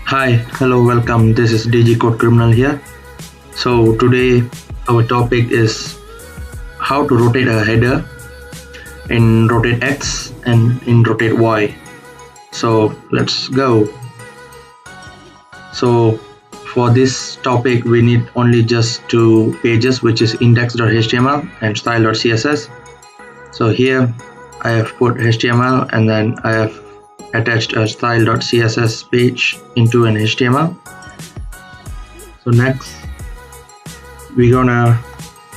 Hi, hello, welcome. This is DG Code Criminal here. So today our topic is how to rotate a header in rotate X and in rotate Y. So let's go. So for this topic we need only just two pages, which is index.html and style.css. So here I have put HTML and then I have attached a style.css page into an HTML. So next we're gonna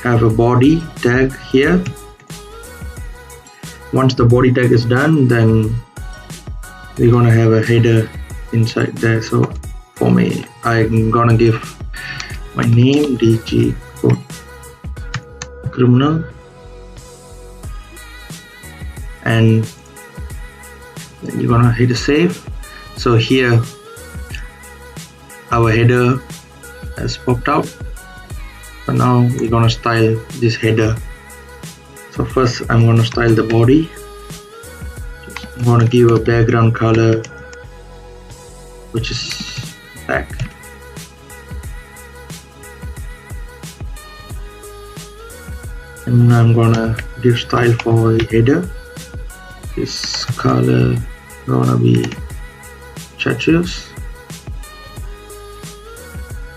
have a body tag here. Once the body tag is done, then we're gonna have a header inside there. So for me, I'm gonna give my name DG Code Criminal, and then you're gonna hit save. So here our header has popped out. So now we're gonna style this header. So first I'm gonna style the body. I'm gonna give a background color which is black. And I'm gonna give style for the header. This color gonna be chartreuse.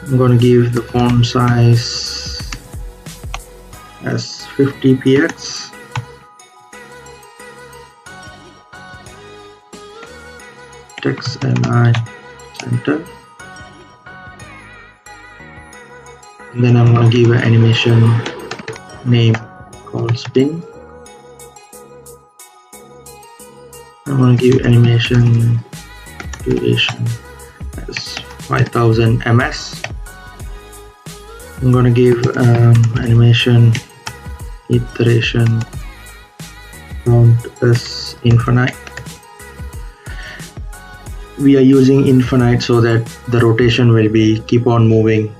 I'm gonna give the font size as 50 px. Text and center. And then I'm gonna give an animation name called spin. I'm gonna give animation duration as 5000 ms. I'm gonna give animation iteration count as infinite. We are using infinite so that the rotation will be keep on moving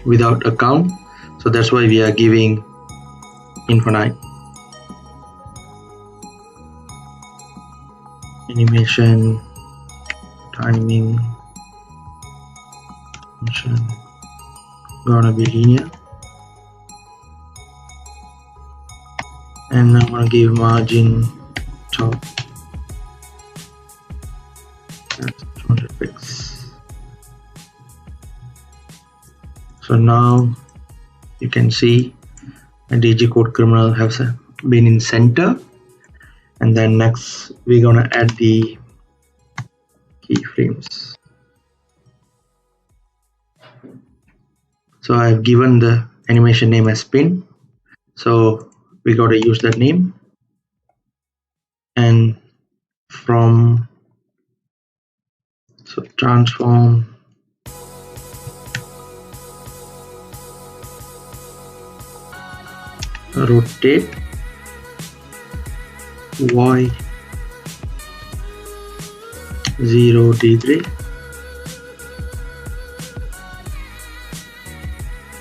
without a count. So that's why we are giving infinite. Animation timing function gonna be linear, and I'm gonna give margin top at 200 pixels. So now you can see a DG Code Criminal has been in center. And then next we're gonna add the keyframes. So I've given the animation name as spin, so we gotta use that name. And from transform rotate Y 0 degree,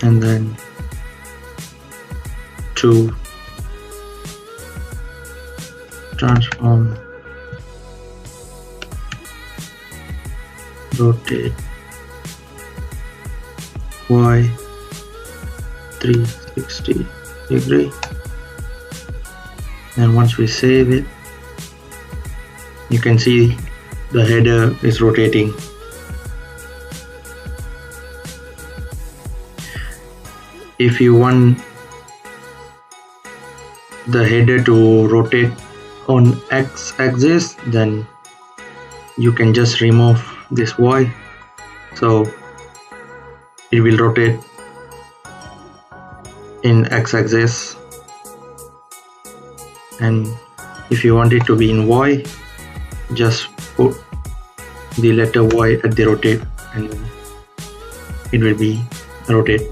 and then to transform rotate Y 360 degree. And once we save it, you can see the header is rotating. If you want the header to rotate on X axis, then you can just remove this Y, so it will rotate in X axis. And if you want it to be in Y, just put the letter Y at the rotate and it will be rotate.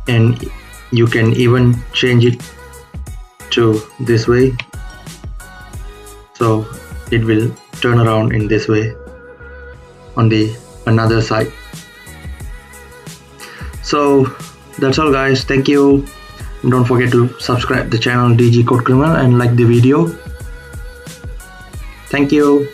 And you can even change it to this way, so it will turn around in this way on the another side. So that's all guys, thank you. Don't forget to subscribe the channel DG Code Criminal and like the video. Thank you.